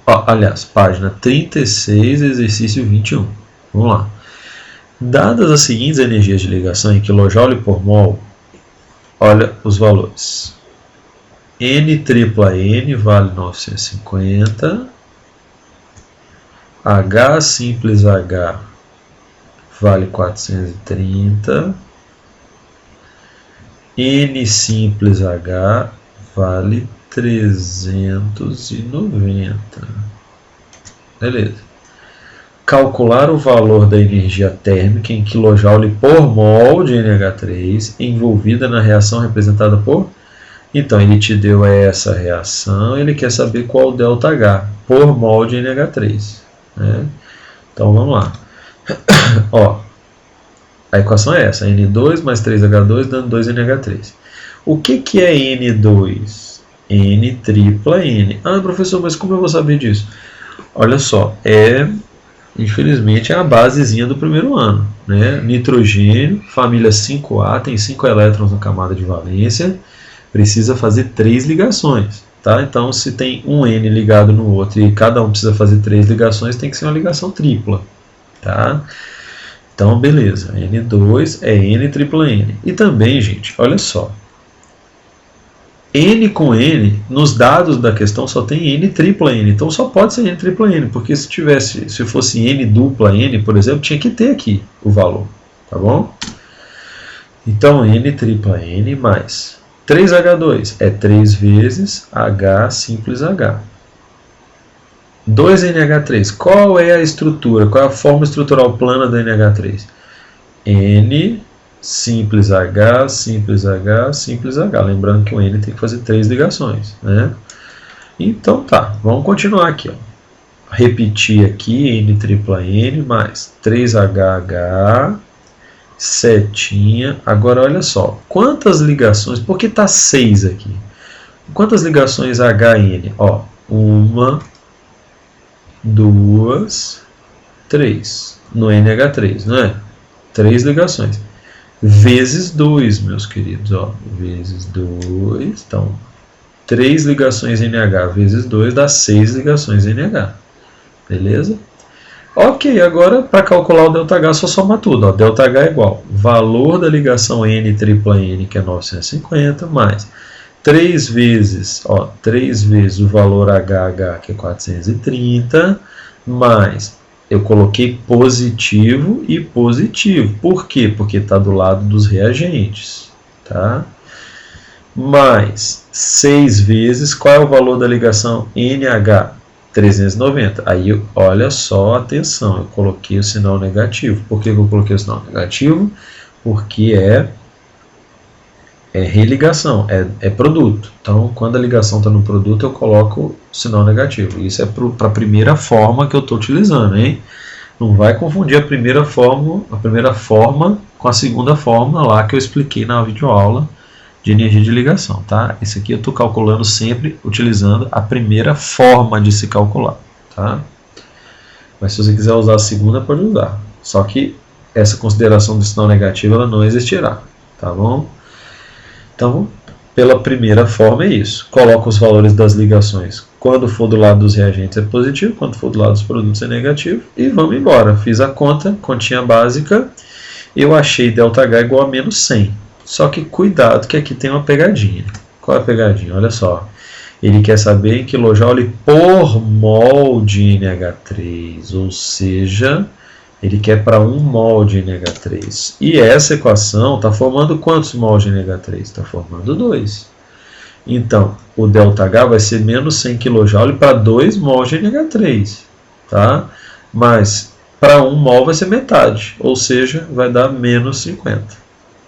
aliás, página 36, exercício 21. Vamos lá. Dadas as seguintes energias de ligação em kJ por mol, olha os valores. N tripla N vale 950. H simples H vale 430. N simples H vale 390. Beleza. Calcular o valor da energia térmica em kJ por mol de NH3 envolvida na reação representada por... Então, ele te deu essa reação, ele quer saber qual o ΔH por mol de NH3. Né? Então, vamos lá. Ó, a equação é essa, N2 mais 3H2 dando 2NH3. O que é N2? N tripla N. Ah, professor, mas como eu vou saber disso? Olha só, infelizmente é a basezinha do primeiro ano. Né? Nitrogênio, família 5A, tem 5 elétrons na camada de valência, precisa fazer 3 ligações. Tá? Então, se tem um N ligado no outro e cada um precisa fazer 3 ligações, tem que ser uma ligação tripla. Tá? Então, beleza. N2 é N tripla N. E também, gente, olha só. N com N, nos dados da questão só tem N tripla N. Então, só pode ser N tripla N. Porque se fosse N dupla N, por exemplo, tinha que ter aqui o valor. Tá bom? Então, N tripla N mais 3H2 é 3 vezes H simples H. 2NH3, qual é a estrutura? Qual é a forma estrutural plana da NH3? N simples H, simples H, simples H. Lembrando que o N tem que fazer 3 ligações, né? Então tá, vamos continuar aqui, ó. Repetir aqui, N tripla N, mais 3HH, setinha. Agora olha só, quantas ligações, por que tá 6 aqui? Quantas ligações HN? Ó, 1, 2, 3. No NH3, não é? 3 ligações. Vezes 2, meus queridos. Ó, vezes 2. Então, 3 ligações NH vezes 2 dá 6 ligações NH. Beleza? Ok, agora para calcular o ΔH, só somar tudo. Ó, ΔH é igual valor da ligação N tripla N, que é 950, mais 3 vezes o valor HH, que é 430, mais, eu coloquei positivo e positivo. Por quê? Porque está do lado dos reagentes. Tá? Mais 6 vezes, qual é o valor da ligação NH? 390. Aí, olha só, atenção, eu coloquei o sinal negativo. Por que eu coloquei o sinal negativo? Porque é religação, é produto. Então, quando a ligação está no produto, eu coloco o sinal negativo. Isso é para a primeira forma que eu estou utilizando, hein? Não vai confundir a primeira forma com a segunda forma lá que eu expliquei na videoaula de energia de ligação, tá? Esse aqui eu estou calculando sempre utilizando a primeira forma de se calcular, tá? Mas se você quiser usar a segunda, pode usar. Só que essa consideração do sinal negativo ela não existirá, tá bom? Então, pela primeira forma é isso. Coloca os valores das ligações. Quando for do lado dos reagentes é positivo, quando for do lado dos produtos é negativo. E vamos embora. Fiz a conta, continha básica. Eu achei ΔH igual a menos 100. Só que cuidado que aqui tem uma pegadinha. Qual é a pegadinha? Olha só. Ele quer saber em kJ por mol de NH3. Ou seja, ele quer para 1 mol de NH3. E essa equação está formando quantos mol de NH3? Está formando 2. Então, o ΔH vai ser menos 100 kJ para 2 mol de NH3. Tá? Mas para 1 mol vai ser metade. Ou seja, vai dar menos 50.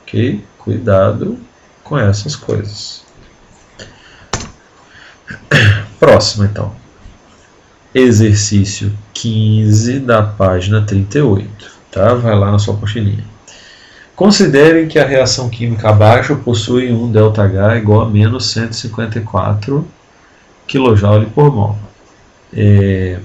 Ok? Cuidado com essas coisas. Próximo, então. Exercício 15 da página 38. Tá? Vai lá na sua pochilinha. Considerem que a reação química abaixo possui um ΔH igual a menos 154 kJ por mol. E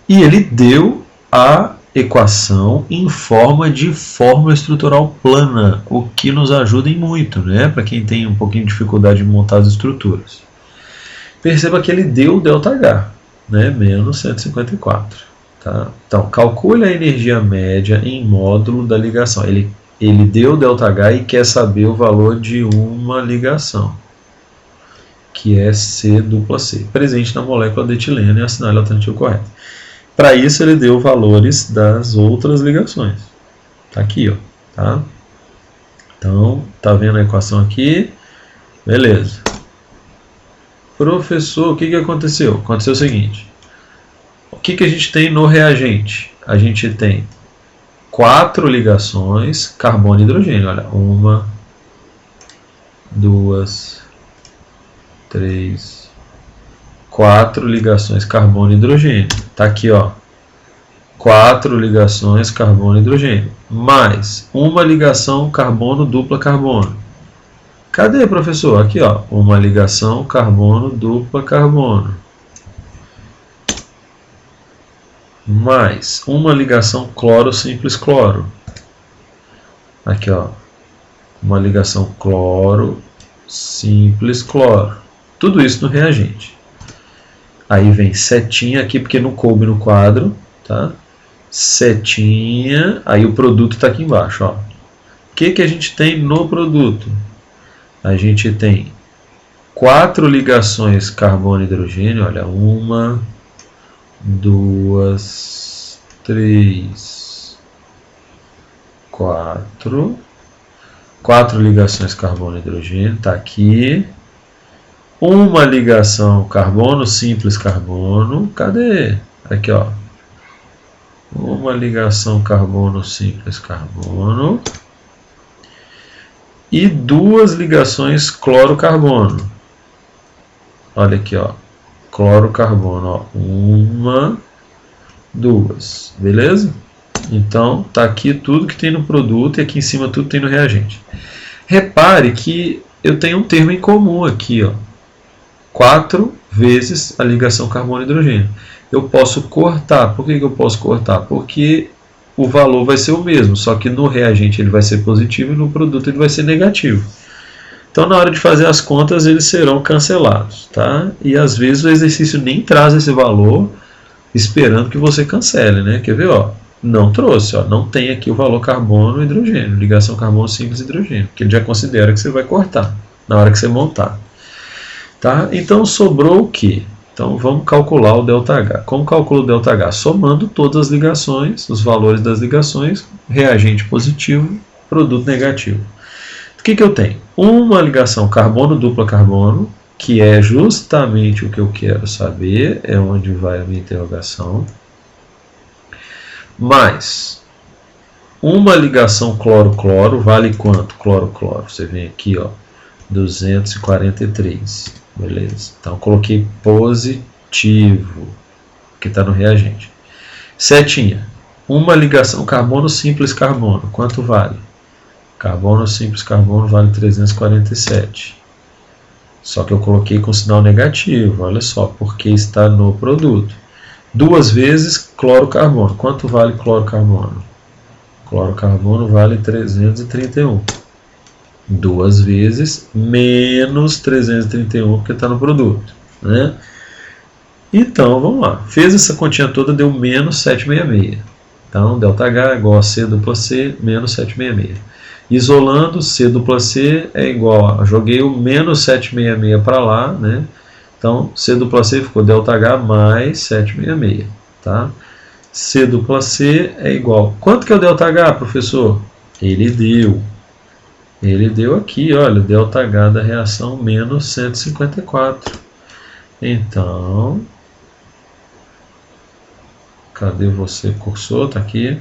ele deu a equação em forma de fórmula estrutural plana, o que nos ajuda em muito, né? Para quem tem um pouquinho de dificuldade de montar as estruturas. Perceba que ele deu o ΔH, né? Menos 154. Tá? Então, calcule a energia média em módulo da ligação. Ele deu o ΔH e quer saber o valor de uma ligação, que é C dupla C, presente na molécula de etileno, e assinale a alternativa correta. Para isso, ele deu valores das outras ligações. Está aqui, ó, tá? Então, tá vendo a equação aqui? Beleza. Professor, o que aconteceu? Aconteceu o seguinte. O que a gente tem no reagente? A gente tem 4 ligações carbono e hidrogênio. Olha, 1, 2, 3, 4 ligações carbono e hidrogênio. Está aqui, ó. 4 ligações carbono e hidrogênio. Mais uma ligação carbono dupla carbono. Cadê, professor? Aqui, ó. Uma ligação carbono dupla carbono. Mais uma ligação cloro simples cloro. Aqui, ó. Uma ligação cloro simples cloro. Tudo isso no reagente. Aí vem setinha aqui, porque não coube no quadro, tá? Setinha, aí o produto está aqui embaixo, ó. O que a gente tem no produto? A gente tem 4 ligações carbono e hidrogênio, olha, 1, 2, 3, 4. 4 ligações carbono e hidrogênio, está aqui. Uma ligação carbono, simples carbono. Cadê? Aqui, ó. uma ligação carbono simples carbono e duas ligações cloro-carbono. Olha aqui, ó, cloro-carbono, ó, uma, duas, beleza? Então, tá aqui tudo que tem no produto e aqui em cima tudo tem no reagente. Repare que eu tenho um termo em comum aqui, ó, 4 vezes a ligação carbono-hidrogênio. Eu posso cortar. Por que eu posso cortar? Porque o valor vai ser o mesmo, só que no reagente ele vai ser positivo e no produto ele vai ser negativo. Então, na hora de fazer as contas, eles serão cancelados, tá? E às vezes o exercício nem traz esse valor, esperando que você cancele, né? Quer ver, ó? Não trouxe, ó, não tem aqui o valor carbono e hidrogênio, ligação carbono simples hidrogênio, porque ele já considera que você vai cortar na hora que você montar. Tá? Então sobrou o que? Então vamos calcular o ΔH. Como calcula o ΔH? Somando todas as ligações, os valores das ligações, reagente positivo, produto negativo. O que eu tenho? Uma ligação carbono dupla carbono, que é justamente o que eu quero saber, é onde vai a minha interrogação, mais uma ligação cloro-cloro, vale quanto? Cloro-cloro. Você vem aqui, ó, 243. Beleza. Então coloquei positivo, que está no reagente. Setinha. Uma ligação carbono simples carbono. Quanto vale? Carbono simples carbono vale 347. Só que eu coloquei com sinal negativo, olha só, porque está no produto. Duas vezes cloro-carbono. Quanto vale cloro-carbono? Cloro-carbono vale 331. Duas vezes menos 331, porque está no produto, né? Então, vamos lá. Fez essa continha toda, deu menos 766. Então, ΔH é igual a C dupla C menos 766. Isolando, C dupla C é igual a... Joguei o menos 766 para lá, né? Então, C dupla C ficou ΔH mais 766, tá? C dupla C é igual... Quanto que é o ΔH, professor? Ele deu aqui, olha, ΔH da reação menos 154. Então, cadê você, cursor? Está aqui.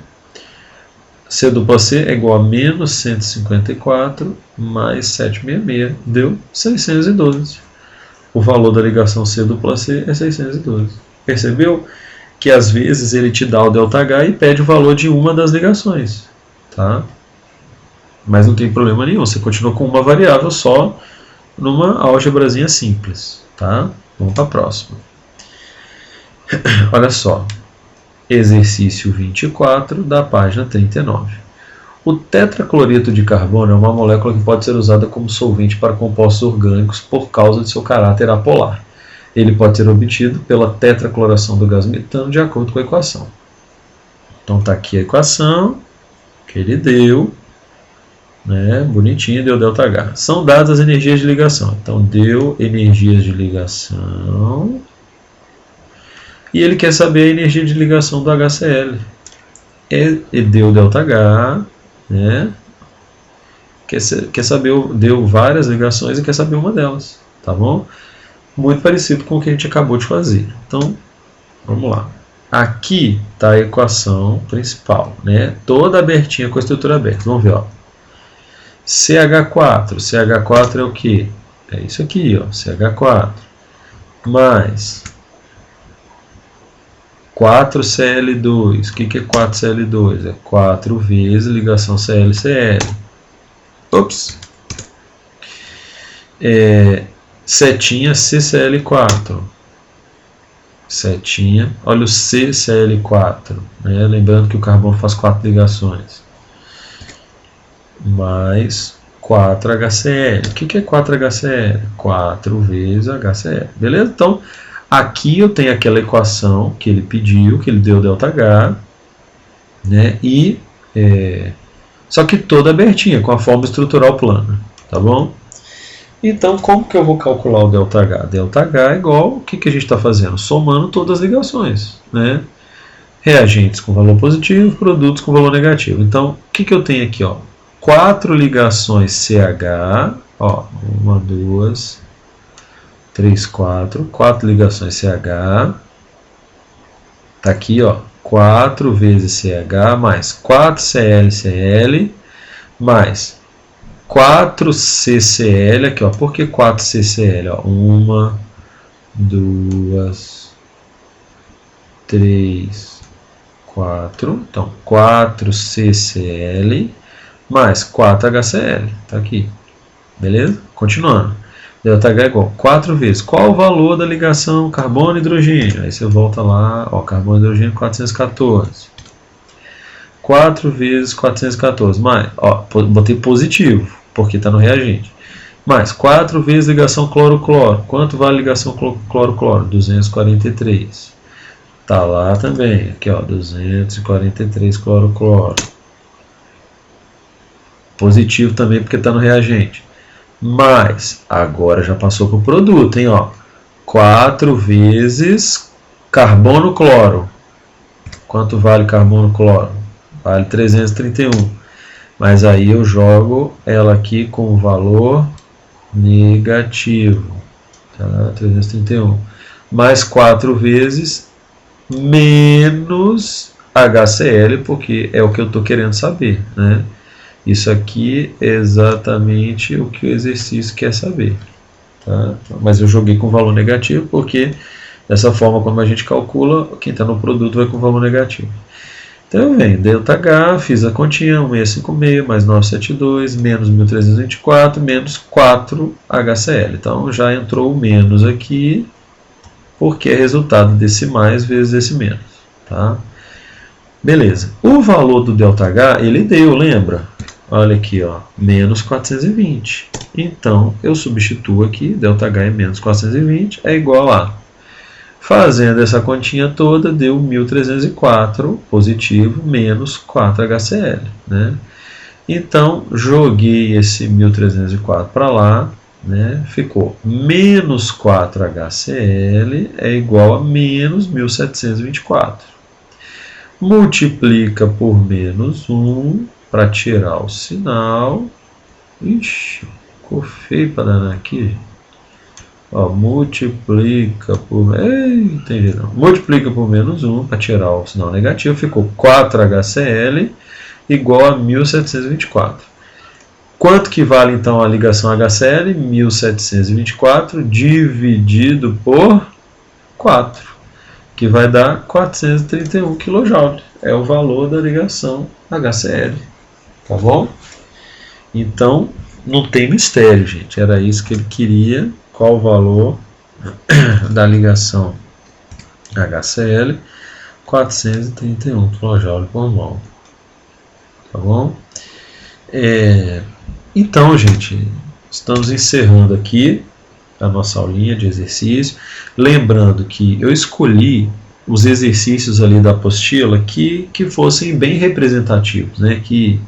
C dupla C é igual a menos 154 mais 766. Deu 612. O valor da ligação C dupla C é 612. Percebeu que às vezes ele te dá o ΔH e pede o valor de uma das ligações, tá? Mas não tem problema nenhum, você continua com uma variável só numa álgebrazinha simples, tá? Vamos para a próxima. Olha só, exercício 24 da página 39. O tetracloreto de carbono é uma molécula que pode ser usada como solvente para compostos orgânicos por causa de seu caráter apolar. Ele pode ser obtido pela tetracloração do gás metano de acordo com a equação. Então está aqui a equação que ele deu. Né, bonitinho, deu ΔH. São dadas as energias de ligação. Então, deu energias de ligação. E ele quer saber a energia de ligação do HCl. E deu ΔH. Né, quer saber, deu várias ligações e quer saber uma delas. Tá bom? Muito parecido com o que a gente acabou de fazer. Então, vamos lá. Aqui está a equação principal. Né, toda abertinha com a estrutura aberta. Vamos ver, ó. CH4, CH4 é o que? É isso aqui, ó, CH4, mais 4Cl2, o que é 4Cl2? É 4 vezes ligação ClCl. Ops! Setinha CCl4, setinha, olha o CCl4, né? Lembrando que o carbono faz 4 ligações. Mais 4HCl. O que é 4HCl? 4 vezes HCl. Beleza? Então, aqui eu tenho aquela equação que ele pediu, que ele deu ΔH, né? E, só que toda abertinha, com a forma estrutural plana. Tá bom? Então, como que eu vou calcular o ΔH? ΔH é igual, o que a gente está fazendo? Somando todas as ligações, né? Reagentes com valor positivo, produtos com valor negativo. Então, o que eu tenho aqui, ó? 4 ligações CH, ó, 1, 2, 3, 4 ligações CH, tá aqui, ó, 4 vezes CH mais 4ClCl mais 4CCl aqui, ó. Por que 4CCl? Ó? 1, 2, 3, 4. Então, 4CCl mais 4HCl. Tá aqui. Beleza? Continuando. ΔH é igual a 4 vezes. Qual o valor da ligação carbono e hidrogênio? Aí você volta lá, ó, carbono e hidrogênio 414. 4 vezes 414. Mais, ó, botei positivo, porque está no reagente. Mais 4 vezes ligação cloro-cloro. Quanto vale ligação cloro-cloro? 243. Tá lá também. Aqui, ó, 243 cloro-cloro. Positivo também, porque está no reagente. Mas, agora já passou para o produto, hein? Ó. 4 vezes carbono-cloro. Quanto vale carbono-cloro? Vale 331. Mas aí eu jogo ela aqui com o valor negativo. Tá? 331. Mais 4 vezes menos HCl, porque é o que eu estou querendo saber, né? Isso aqui é exatamente o que o exercício quer saber. Tá? Mas eu joguei com valor negativo porque dessa forma, quando a gente calcula, quem está no produto vai com valor negativo. Então eu venho, ΔH, fiz a continha, 1656 mais 972, menos 1324, menos 4HCl. Então já entrou o menos aqui, porque é resultado desse mais vezes esse menos. Tá? Beleza. O valor do ΔH, ele deu, lembra? Olha aqui, ó, menos 420. Então, eu substituo aqui, ΔH é menos 420, é igual a... Fazendo essa continha toda, deu 1304 positivo, menos 4HCl. Né? Então, joguei esse 1304 para lá, né? Ficou menos 4HCl é igual a menos 1724. Multiplica por menos 1... para tirar o sinal. Ixi, ficou feio para danar aqui. Ó, multiplica por... Ei, entendi não. Multiplica por menos 1 para tirar o sinal negativo. Ficou 4HCl igual a 1724. Quanto que vale então a ligação HCl? 1724 dividido por 4, que vai dar 431 kJ. É o valor da ligação HCl. Tá bom? Então, não tem mistério, gente. Era isso que ele queria. Qual o valor da ligação HCl? 431 kJ por mol. Tá bom? Então, gente, estamos encerrando aqui a nossa aulinha de exercício. Lembrando que eu escolhi os exercícios ali da apostila que fossem bem representativos, né? Que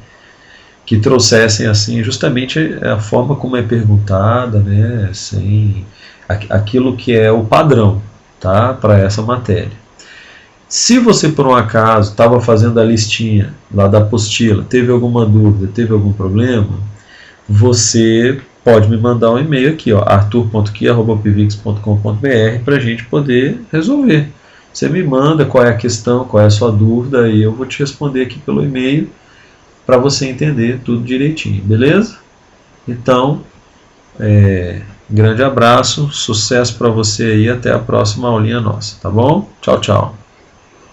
trouxessem assim justamente a forma como é perguntada, né? Assim, aquilo que é o padrão, tá? Para essa matéria. Se você por um acaso estava fazendo a listinha lá da apostila, teve alguma dúvida, teve algum problema, você pode me mandar um e-mail aqui, ó, arthur.ki@upvix.com.br, para a gente poder resolver. Você me manda qual é a questão, qual é a sua dúvida, e eu vou te responder aqui pelo e-mail para você entender tudo direitinho, beleza? Então, grande abraço, sucesso para você aí, até a próxima aulinha nossa, tá bom? Tchau, tchau.